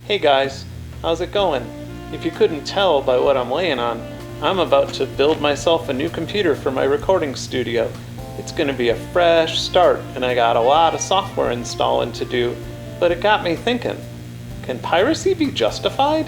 Hey guys, how's it going? If you couldn't tell by what I'm laying on, I'm about to build myself a new computer for my recording studio. It's gonna be a fresh start and I got a lot of software installing to do, but it got me thinking, can piracy be justified?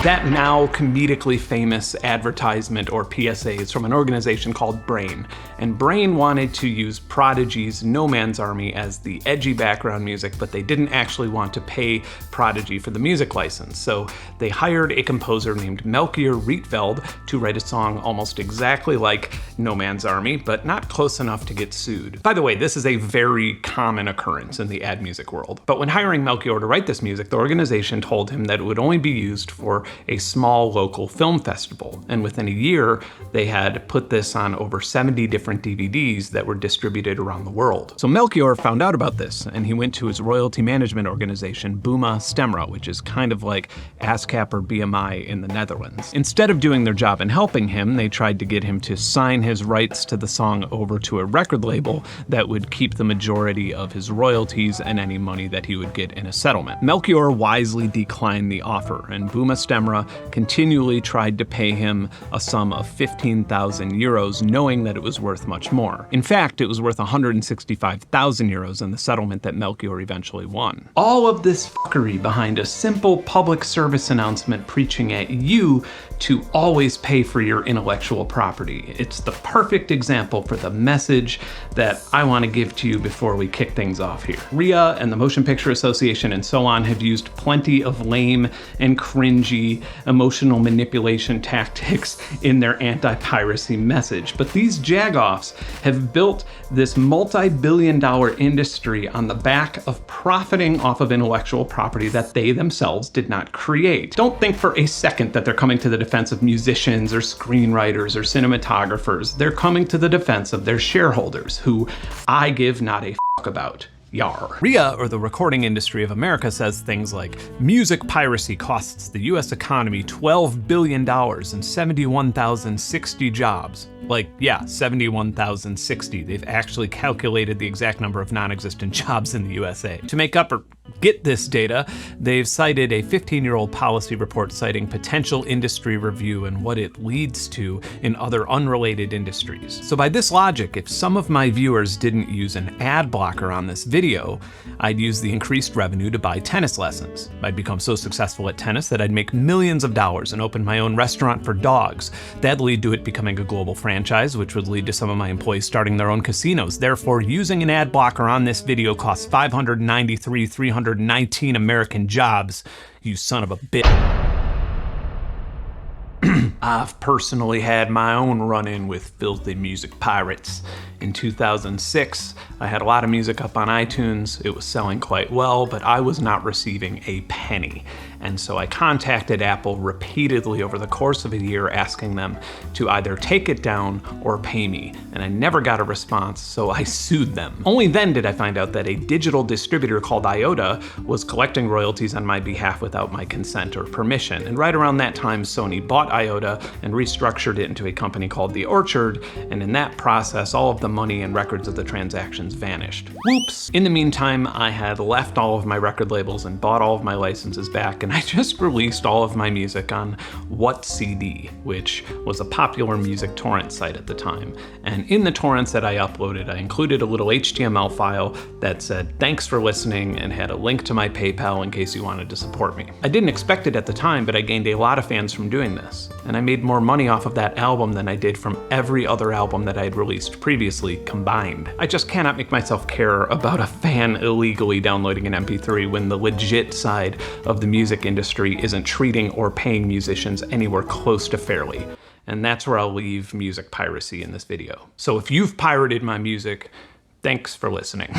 That now comedically famous advertisement, or PSA, is from an organization called Brain. And Brain wanted to use Prodigy's No Man's Army as the edgy background music, but they didn't actually want to pay Prodigy for the music license. So they hired a composer named Melchior Rietveld to write a song almost exactly like No Man's Army, but not close enough to get sued. By the way, this is a very common occurrence in the ad music world. But when hiring Melchior to write this music, the organization told him that it would only be used for a small local film festival, and within a year they had put this on over 70 different DVDs that were distributed around the world. So Melchior found out about this, and he went to his royalty management organization, Buma Stemra, which is kind of like ASCAP or BMI in the Netherlands. Instead of doing their job and helping him, they tried to get him to sign his rights to the song over to a record label that would keep the majority of his royalties and any money that he would get in a settlement. Melchior wisely declined the offer, and Buma Stemra continually tried to pay him a sum of 15,000 euros, knowing that it was worth much more. In fact, it was worth 165,000 euros in the settlement that Melchior eventually won. All of this fuckery behind a simple public service announcement preaching at you to always pay for your intellectual property. It's the perfect example for the message that I want to give to you before we kick things off here. RIA and the Motion Picture Association and so on have used plenty of lame and cringy emotional manipulation tactics in their anti-piracy message, but these jagoffs have built this multi-billion-dollar industry on the back of profiting off of intellectual property that they themselves did not create. Don't think for a second that they're coming to the defense of musicians or screenwriters or cinematographers. They're coming to the defense of their shareholders, who I give not a fuck about. Yar. RIA, or the Recording Industry of America, says things like, music piracy costs the US economy $12 billion and 71,060 jobs. Like, yeah, 71,060. They've actually calculated the exact number of non-existent jobs in the USA. To make up or get this data, they've cited a 15-year-old policy report citing potential industry review and what it leads to in other unrelated industries. So by this logic, if some of my viewers didn't use an ad blocker on this video, I'd use the increased revenue to buy tennis lessons. I'd become so successful at tennis that I'd make millions of dollars and open my own restaurant for dogs. That'd lead to it becoming a global franchise, which would lead to some of my employees starting their own casinos. Therefore, using an ad blocker on this video costs 319 American jobs, you son of a bitch. I've personally had my own run-in with filthy music pirates. In 2006, I had a lot of music up on iTunes. It was selling quite well, but I was not receiving a penny. And so I contacted Apple repeatedly over the course of a year, asking them to either take it down or pay me. And I never got a response, so I sued them. Only then did I find out that a digital distributor called Iota was collecting royalties on my behalf without my consent or permission. And right around that time, Sony bought Iota and restructured it into a company called The Orchard. And in that process, all of the money and records of the transactions vanished. Whoops. In the meantime, I had left all of my record labels and bought all of my licenses back, and I just released all of my music on WhatCD, which was a popular music torrent site at the time. And in the torrents that I uploaded, I included a little HTML file that said, "Thanks for listening," and had a link to my PayPal in case you wanted to support me. I didn't expect it at the time, but I gained a lot of fans from doing this. And I made more money off of that album than I did from every other album that I had released previously combined. I just cannot make myself care about a fan illegally downloading an MP3 when the legit side of the music industry isn't treating or paying musicians anywhere close to fairly. And that's where I'll leave music piracy in this video. So if you've pirated my music, thanks for listening.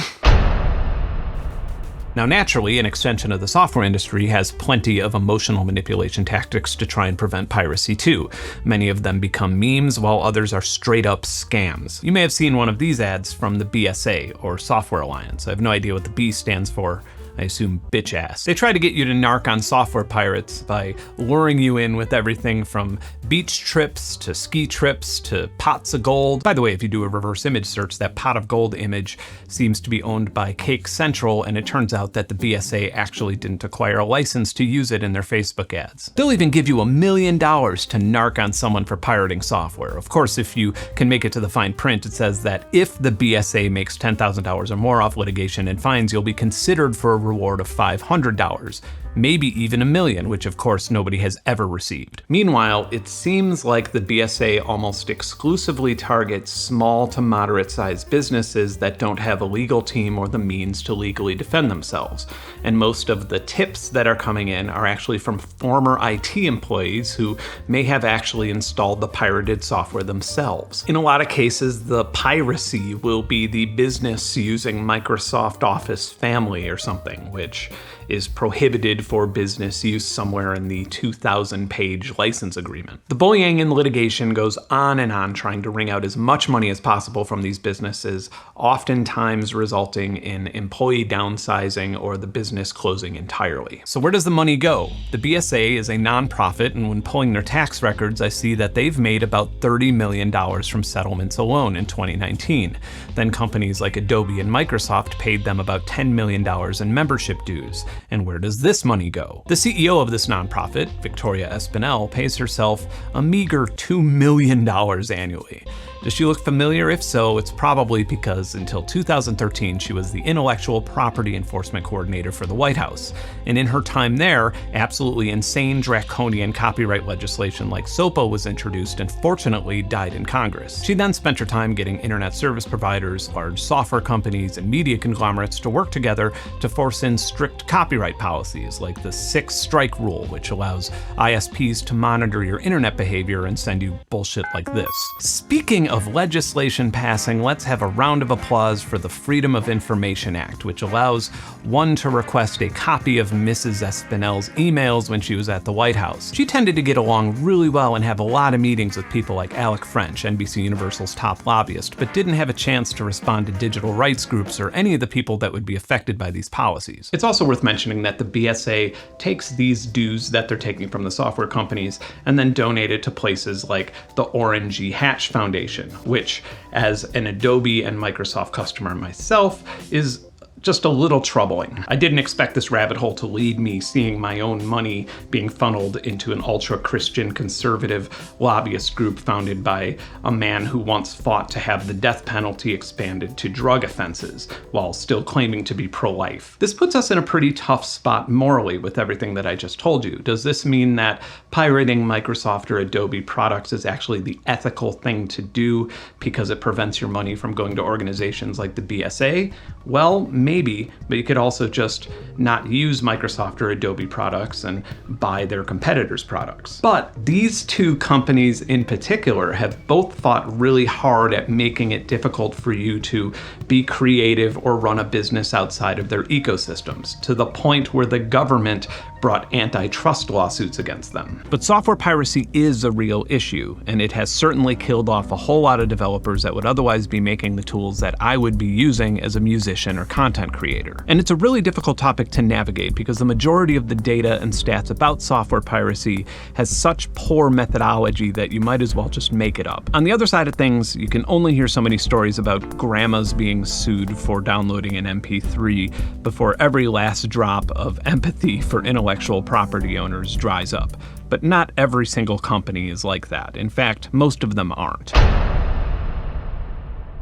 Now naturally, an extension of the software industry has plenty of emotional manipulation tactics to try and prevent piracy too. Many of them become memes, while others are straight up scams. You may have seen one of these ads from the BSA, or Software Alliance. I have no idea what the B stands for. I assume bitch ass. They try to get you to narc on software pirates by luring you in with everything from beach trips to ski trips to pots of gold. By the way, if you do a reverse image search, that pot of gold image seems to be owned by Cake Central, and it turns out that the BSA actually didn't acquire a license to use it in their Facebook ads. They'll even give you $1 million to narc on someone for pirating software. Of course, if you can make it to the fine print, it says that if the BSA makes $10,000 or more off litigation and fines, you'll be considered for a reward of $500. Maybe even $1 million, which of course nobody has ever received. Meanwhile, it seems like the BSA almost exclusively targets small to moderate sized businesses that don't have a legal team or the means to legally defend themselves. And most of the tips that are coming in are actually from former IT employees who may have actually installed the pirated software themselves. In a lot of cases, the piracy will be the business using Microsoft Office Family or something, which is prohibited for business use somewhere in the 2,000-page license agreement. The bullying in litigation goes on and on, trying to wring out as much money as possible from these businesses, oftentimes resulting in employee downsizing or the business closing entirely. So where does the money go? The BSA is a nonprofit, and when pulling their tax records, I see that they've made about $30 million from settlements alone in 2019. Then companies like Adobe and Microsoft paid them about $10 million in membership dues. And where does this money go? The CEO of this nonprofit, Victoria Espinel, pays herself a meager $2 million annually. Does she look familiar? If so, it's probably because until 2013, she was the intellectual property enforcement coordinator for the White House. And in her time there, absolutely insane draconian copyright legislation like SOPA was introduced and fortunately died in Congress. She then spent her time getting internet service providers, large software companies, and media conglomerates to work together to force in strict copyright policies like the 6-strike rule, which allows ISPs to monitor your internet behavior and send you bullshit like this. Speaking of legislation passing, let's have a round of applause for the Freedom of Information Act, which allows one to request a copy of Mrs. Espinel's emails when she was at the White House. She tended to get along really well and have a lot of meetings with people like Alec French, NBC Universal's top lobbyist, but didn't have a chance to respond to digital rights groups or any of the people that would be affected by these policies. It's also worth mentioning that the BSA takes these dues that they're taking from the software companies and then donate it to places like the Orangey Hatch Foundation, which, as an Adobe and Microsoft customer myself, is just a little troubling. I didn't expect this rabbit hole to lead me seeing my own money being funneled into an ultra-Christian conservative lobbyist group founded by a man who once fought to have the death penalty expanded to drug offenses while still claiming to be pro-life. This puts us in a pretty tough spot morally with everything that I just told you. Does this mean that pirating Microsoft or Adobe products is actually the ethical thing to do because it prevents your money from going to organizations like the BSA? Well, maybe, but you could also just not use Microsoft or Adobe products and buy their competitors' products. But these two companies in particular have both fought really hard at making it difficult for you to be creative or run a business outside of their ecosystems, to the point where the government brought antitrust lawsuits against them. But software piracy is a real issue, and it has certainly killed off a whole lot of developers that would otherwise be making the tools that I would be using as a musician or content creator. And it's a really difficult topic to navigate because the majority of the data and stats about software piracy has such poor methodology that you might as well just make it up. On the other side of things, you can only hear so many stories about grandmas being sued for downloading an MP3 before every last drop of empathy for intellectual property owners dries up. But not every single company is like that. In fact, most of them aren't.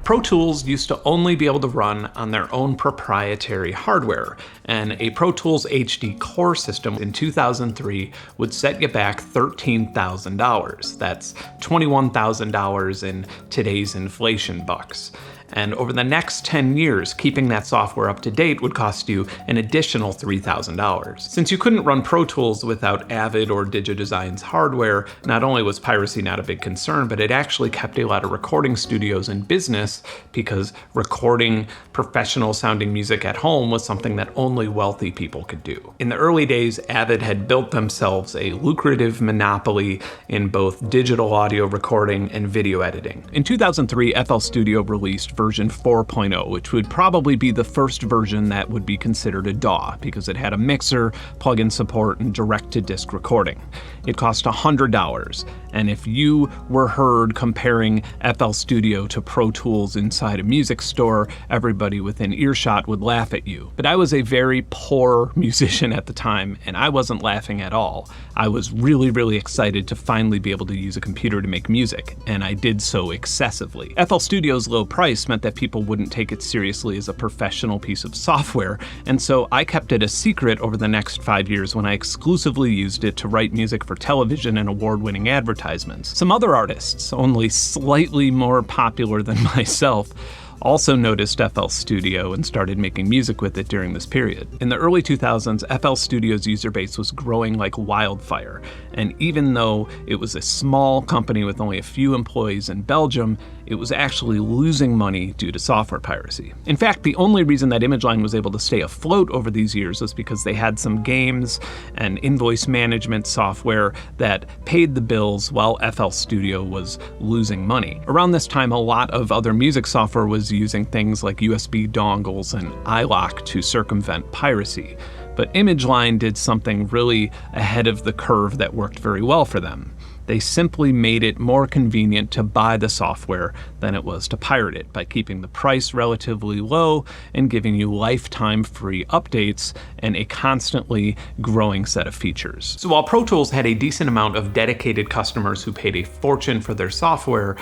Pro Tools used to only be able to run on their own proprietary hardware, and a Pro Tools HD core system in 2003 would set you back $13,000. That's $21,000 in today's inflation bucks. And over the next 10 years, keeping that software up to date would cost you an additional $3,000. Since you couldn't run Pro Tools without Avid or DigiDesign's hardware, not only was piracy not a big concern, but it actually kept a lot of recording studios in business because recording professional sounding music at home was something that only wealthy people could do. In the early days, Avid had built themselves a lucrative monopoly in both digital audio recording and video editing. In 2003, FL Studio released version 4.0, which would probably be the first version that would be considered a DAW, because it had a mixer, plug-in support, and direct-to-disc recording. It cost $100, and if you were heard comparing FL Studio to Pro Tools inside a music store, everybody within earshot would laugh at you. But I was a very poor musician at the time, and I wasn't laughing at all. I was really excited to finally be able to use a computer to make music, and I did so excessively. FL Studio's low price meant that people wouldn't take it seriously as a professional piece of software, and so I kept it a secret over the next 5 years when I exclusively used it to write music for television and award-winning advertisements. Some other artists, only slightly more popular than myself, also noticed FL Studio and started making music with it during this period. In the early 2000s, FL Studio's user base was growing like wildfire, and even though it was a small company with only a few employees in Belgium, it was actually losing money due to software piracy. In fact, the only reason that ImageLine was able to stay afloat over these years was because they had some games and invoice management software that paid the bills while FL Studio was losing money. Around this time, a lot of other music software was using things like USB dongles and iLok to circumvent piracy. But ImageLine did something really ahead of the curve that worked very well for them. They simply made it more convenient to buy the software than it was to pirate it by keeping the price relatively low and giving you lifetime free updates and a constantly growing set of features. So while Pro Tools had a decent amount of dedicated customers who paid a fortune for their software,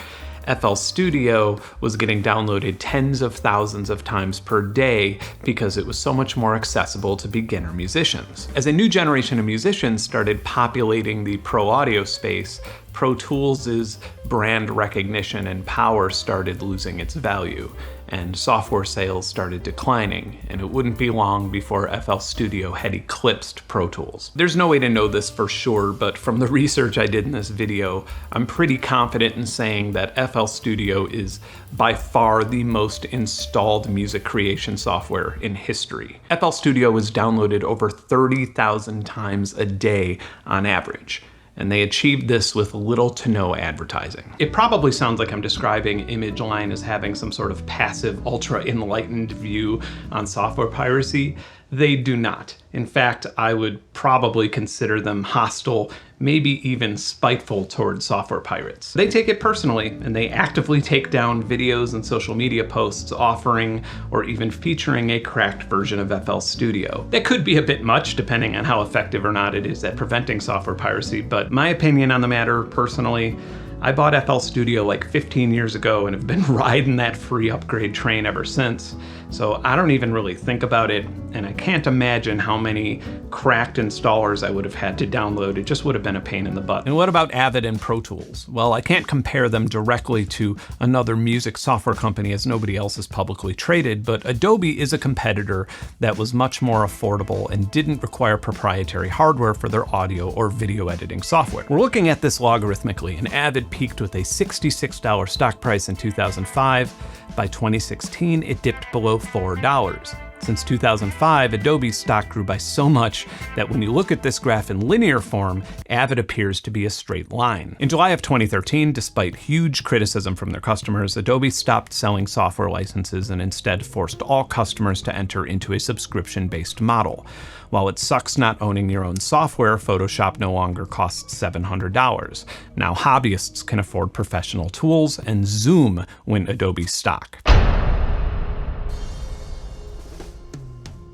FL Studio was getting downloaded tens of thousands of times per day because it was so much more accessible to beginner musicians. As a new generation of musicians started populating the pro audio space, Pro Tools' brand recognition and power started losing its value, and software sales started declining, and it wouldn't be long before FL Studio had eclipsed Pro Tools. There's no way to know this for sure, but from the research I did in this video, I'm pretty confident in saying that FL Studio is by far the most installed music creation software in history. FL Studio was downloaded over 30,000 times a day on average, and they achieved this with little to no advertising. It probably sounds like I'm describing ImageLine as having some sort of passive, ultra-enlightened view on software piracy. They do not. In fact, I would probably consider them hostile, maybe even spiteful towards software pirates. They take it personally, and they actively take down videos and social media posts offering or even featuring a cracked version of FL Studio. That could be a bit much, depending on how effective or not it is at preventing software piracy, but my opinion on the matter, personally, I bought FL Studio like 15 years ago and have been riding that free upgrade train ever since. So I don't even really think about it, and I can't imagine how many cracked installers I would have had to download. It just would have been a pain in the butt. And what about Avid and Pro Tools? Well, I can't compare them directly to another music software company as nobody else is publicly traded, but Adobe is a competitor that was much more affordable and didn't require proprietary hardware for their audio or video editing software. We're looking at this logarithmically, and Avid peaked with a $66 stock price in 2005. By 2016, it dipped below $4. Since 2005, Adobe's stock grew by so much that when you look at this graph in linear form, Avid appears to be a straight line. In July of 2013, despite huge criticism from their customers, Adobe stopped selling software licenses and instead forced all customers to enter into a subscription-based model. While it sucks not owning your own software, Photoshop no longer costs $700. Now hobbyists can afford professional tools, and Zoom went Adobe's stock.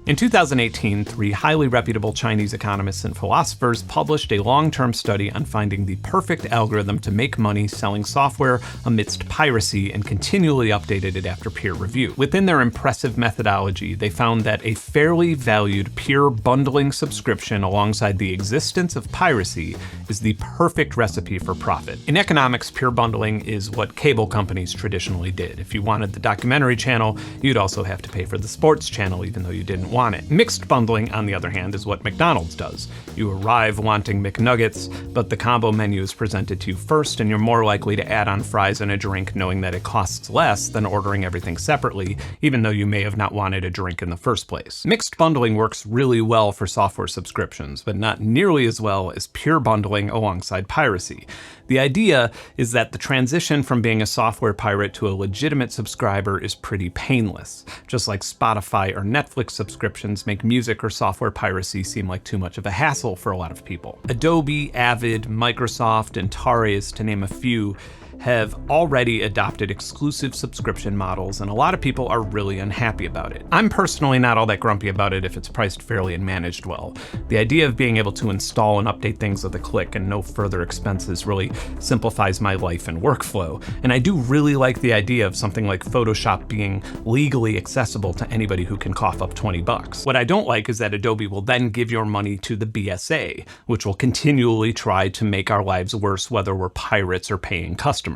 In 2018, 3 highly reputable Chinese economists and philosophers published a long-term study on finding the perfect algorithm to make money selling software amidst piracy, and continually updated it after peer review. Within their impressive methodology, they found that a fairly valued peer bundling subscription alongside the existence of piracy is the perfect recipe for profit. In economics, peer bundling is what cable companies traditionally did. If you wanted the documentary channel, you'd also have to pay for the sports channel even though you didn't want it. Mixed bundling, on the other hand, is what McDonald's does. You arrive wanting McNuggets, but the combo menu is presented to you first, and you're more likely to add on fries and a drink knowing that it costs less than ordering everything separately, even though you may have not wanted a drink in the first place. Mixed bundling works really well for software subscriptions, but not nearly as well as pure bundling alongside piracy. The idea is that the transition from being a software pirate to a legitimate subscriber is pretty painless, just like Spotify or Netflix subscriptions make music or software piracy seem like too much of a hassle for a lot of people. Adobe, Avid, Microsoft, and Tares, to name a few, have already adopted exclusive subscription models, and a lot of people are really unhappy about it. I'm personally not all that grumpy about it if it's priced fairly and managed well. The idea of being able to install and update things with a click and no further expenses really simplifies my life and workflow, and I do really like the idea of something like Photoshop being legally accessible to anybody who can cough up 20 bucks. What I don't like is that Adobe will then give your money to the BSA, which will continually try to make our lives worse whether we're pirates or paying customers.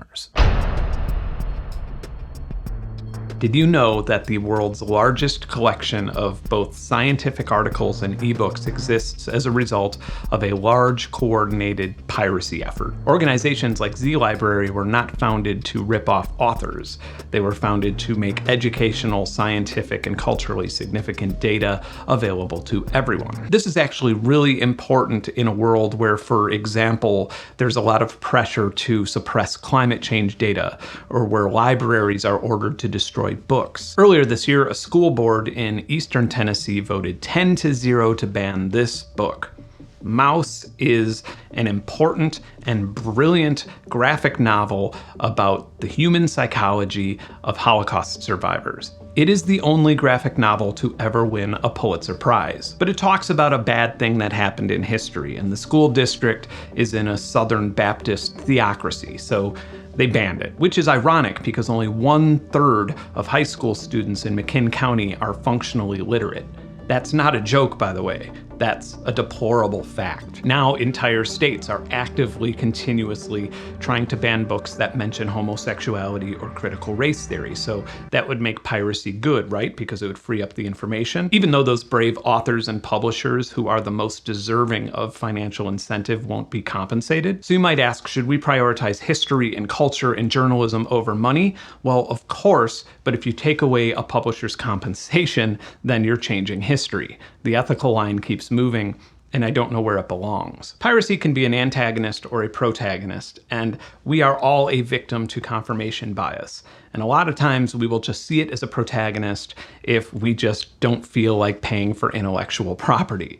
Did you know that the world's largest collection of both scientific articles and ebooks exists as a result of a large coordinated piracy effort? Organizations like Z-Library were not founded to rip off authors. They were founded to make educational, scientific, and culturally significant data available to everyone. This is actually really important in a world where, for example, there's a lot of pressure to suppress climate change data, or where libraries are ordered to destroy books. Earlier this year, a school board in eastern Tennessee voted 10-0 to ban this book. Mouse is an important and brilliant graphic novel about the human psychology of Holocaust survivors. It is the only graphic novel to ever win a Pulitzer Prize, but it talks about a bad thing that happened in history, and the school district is in a Southern Baptist theocracy, so they banned it, which is ironic because only 1/3 of high school students in McKinn County are functionally literate. That's not a joke, by the way. That's a deplorable fact. Now, entire states are actively, continuously trying to ban books that mention homosexuality or critical race theory. So that would make piracy good, right? Because it would free up the information. Even though those brave authors and publishers who are the most deserving of financial incentive won't be compensated. So you might ask, should we prioritize history and culture and journalism over money? Well, of course, but if you take away a publisher's compensation, then you're changing history. The ethical line keeps moving, and I don't know where it belongs. Piracy can be an antagonist or a protagonist, and we are all a victim to confirmation bias. And a lot of times we will just see it as a protagonist if we just don't feel like paying for intellectual property.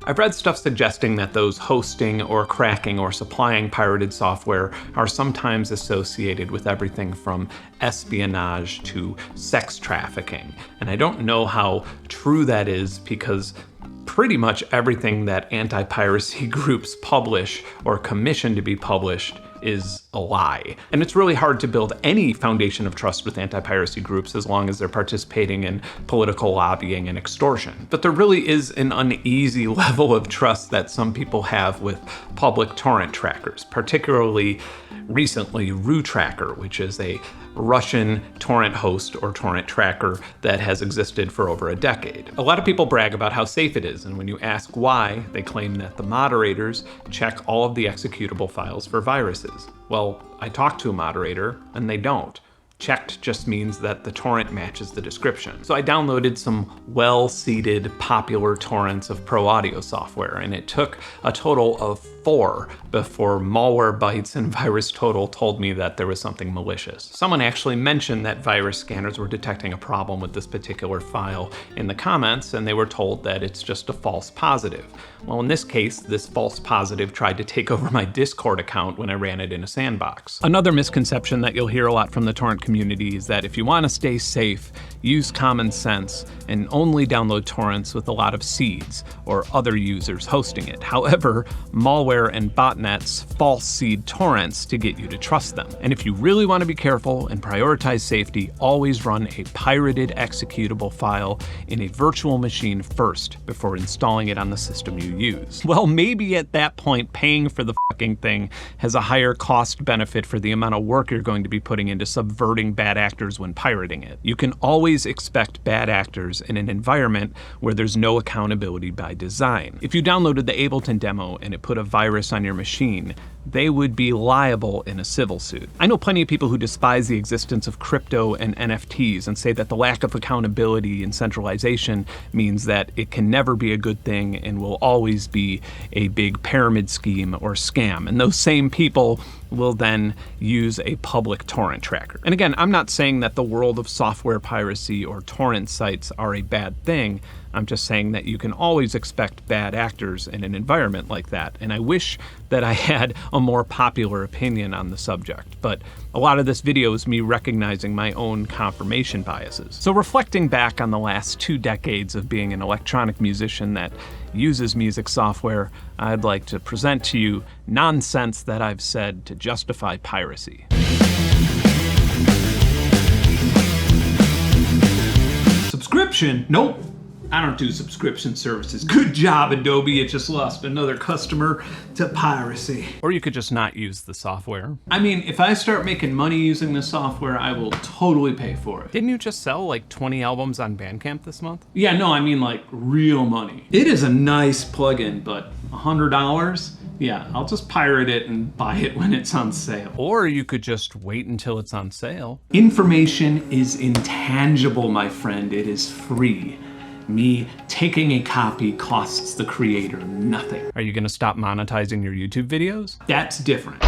I've read stuff suggesting that those hosting or cracking or supplying pirated software are sometimes associated with everything from espionage to sex trafficking. And I don't know how true that is because pretty much everything that anti-piracy groups publish or commission to be published is a lie. And it's really hard to build any foundation of trust with anti-piracy groups as long as they're participating in political lobbying and extortion. But there really is an uneasy level of trust that some people have with public torrent trackers, particularly recently RuTracker, which is a Russian torrent host or torrent tracker that has existed for over a decade. A lot of people brag about how safe it is, and when you ask why, they claim that the moderators check all of the executable files for viruses. Well, I talked to a moderator, and they don't. Checked just means that the torrent matches the description. So I downloaded some well-seeded popular torrents of pro audio software, and it took a total of 4 before Malwarebytes and VirusTotal told me that there was something malicious. Someone actually mentioned that virus scanners were detecting a problem with this particular file in the comments, and they were told that it's just a false positive. Well, in this case, this false positive tried to take over my Discord account when I ran it in a sandbox. Another misconception that you'll hear a lot from the torrent community is that if you want to stay safe, use common sense and only download torrents with a lot of seeds or other users hosting it. However, malware and botnets false seed torrents to get you to trust them. And if you really want to be careful and prioritize safety, always run a pirated executable file in a virtual machine first before installing it on the system you use. Well, maybe at that point, paying for the fucking thing has a higher cost benefit for the amount of work you're going to be putting into subverting bad actors when pirating it. You can always expect bad actors in an environment where there's no accountability by design. If you downloaded the Ableton demo and it put a virus on your machine, they would be liable in a civil suit. I know plenty of people who despise the existence of crypto and NFTs and say that the lack of accountability and centralization means that it can never be a good thing and will always be a big pyramid scheme or scam. And those same people will then use a public torrent tracker. And again, I'm not saying that the world of software piracy or torrent sites are a bad thing. I'm just saying that you can always expect bad actors in an environment like that. And I wish that I had a more popular opinion on the subject, but a lot of this video is me recognizing my own confirmation biases. So reflecting back on the last 2 decades of being an electronic musician that uses music software, I'd like to present to you nonsense that I've said to justify piracy. Subscription? Nope. I don't do subscription services. Good job, Adobe. It just lost another customer to piracy. Or you could just not use the software. I mean, if I start making money using the software, I will totally pay for it. Didn't you just sell like 20 albums on Bandcamp this month? Yeah, no, I mean like real money. It is a nice plugin, but $100? Yeah, I'll just pirate it and buy it when it's on sale. Or you could just wait until it's on sale. Information is intangible, my friend. It is free. Me taking a copy costs the creator nothing. Are you gonna stop monetizing your YouTube videos? That's different.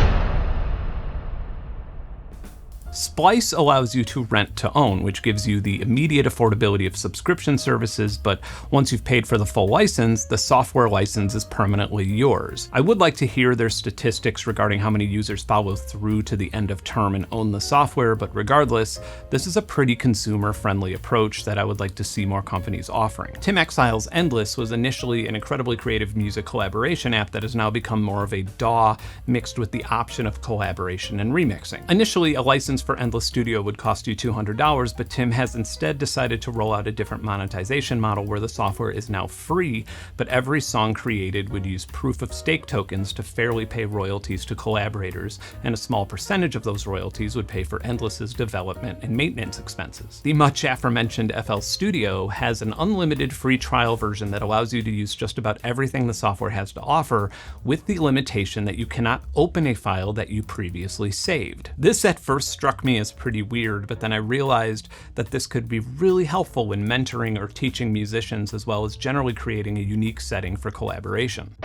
Splice allows you to rent to own, which gives you the immediate affordability of subscription services, but once you've paid for the full license, the software license is permanently yours. I would like to hear their statistics regarding how many users follow through to the end of term and own the software, but regardless, this is a pretty consumer-friendly approach that I would like to see more companies offering. Tim Exile's Endless was initially an incredibly creative music collaboration app that has now become more of a DAW mixed with the option of collaboration and remixing. Initially, a license for Endless Studio would cost you $200, but Tim has instead decided to roll out a different monetization model where the software is now free, but every song created would use proof of stake tokens to fairly pay royalties to collaborators, and a small percentage of those royalties would pay for Endless's development and maintenance expenses. The much aforementioned FL Studio has an unlimited free trial version that allows you to use just about everything the software has to offer, with the limitation that you cannot open a file that you previously saved. This at first struck me as pretty weird, but then I realized that this could be really helpful when mentoring or teaching musicians, as well as generally creating a unique setting for collaboration.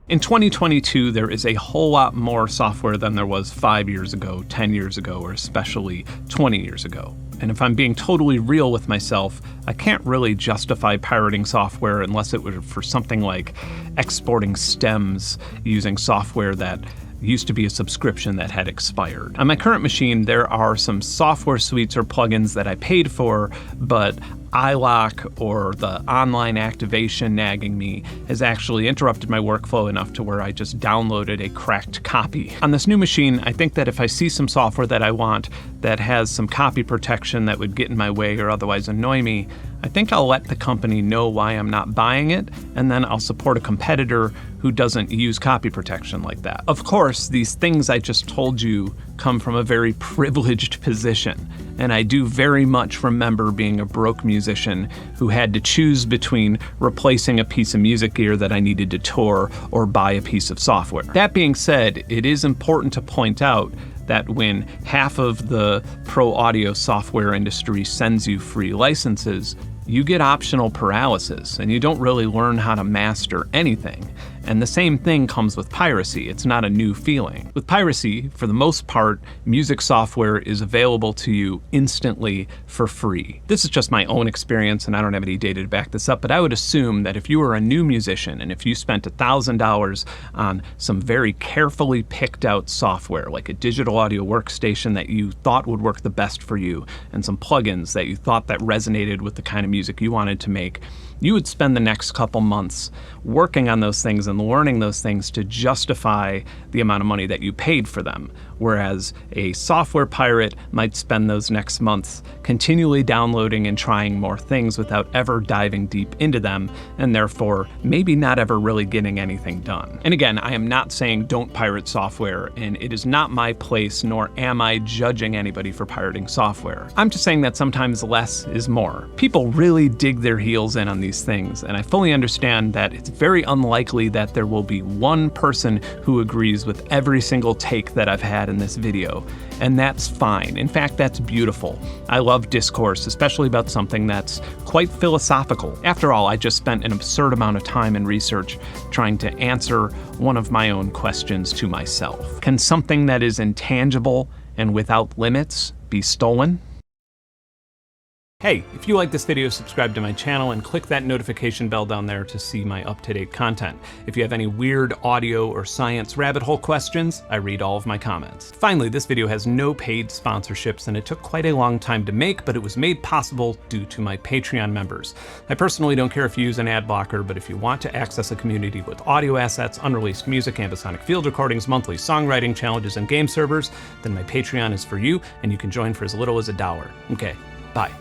In 2022, there is a whole lot more software than there was 5 years ago, 10 years ago, or especially 20 years ago. And if I'm being totally real with myself, I can't really justify pirating software unless it were for something like exporting stems using software that used to be a subscription that had expired. On my current machine, there are some software suites or plugins that I paid for, but iLock or the online activation nagging me has actually interrupted my workflow enough to where I just downloaded a cracked copy. On this new machine, I think that if I see some software that I want that has some copy protection that would get in my way or otherwise annoy me, I think I'll let the company know why I'm not buying it, and then I'll support a competitor who doesn't use copy protection like that. Of course, these things I just told you come from a very privileged position, and I do very much remember being a broke musician who had to choose between replacing a piece of music gear that I needed to tour or buy a piece of software. That being said, it is important to point out that when half of the pro audio software industry sends you free licenses, you get optional paralysis and you don't really learn how to master anything. And the same thing comes with piracy. It's not a new feeling. With piracy, for the most part, music software is available to you instantly for free. This is just my own experience and I don't have any data to back this up, but I would assume that if you were a new musician and if you spent $1,000 on some very carefully picked out software, like a digital audio workstation that you thought would work the best for you, and some plugins that you thought that resonated with the kind of music you wanted to make, you would spend the next couple months working on those things and learning those things to justify the amount of money that you paid for them. Whereas a software pirate might spend those next months continually downloading and trying more things without ever diving deep into them, and therefore maybe not ever really getting anything done. And again, I am not saying don't pirate software, and it is not my place, nor am I judging anybody for pirating software. I'm just saying that sometimes less is more. People really dig their heels in on these things, and I fully understand that it's very unlikely that that there will be one person who agrees with every single take that I've had in this video. And that's fine. In fact, that's beautiful. I love discourse, especially about something that's quite philosophical. After all, I just spent an absurd amount of time and research trying to answer one of my own questions to myself. Can something that is intangible and without limits be stolen? Hey, if you like this video, subscribe to my channel and click that notification bell down there to see my up-to-date content. If you have any weird audio or science rabbit hole questions, I read all of my comments. Finally, this video has no paid sponsorships, and it took quite a long time to make, but it was made possible due to my Patreon members. I personally don't care if you use an ad blocker, but if you want to access a community with audio assets, unreleased music, ambisonic field recordings, monthly songwriting challenges, and game servers, then my Patreon is for you, and you can join for as little as $1. Okay, bye.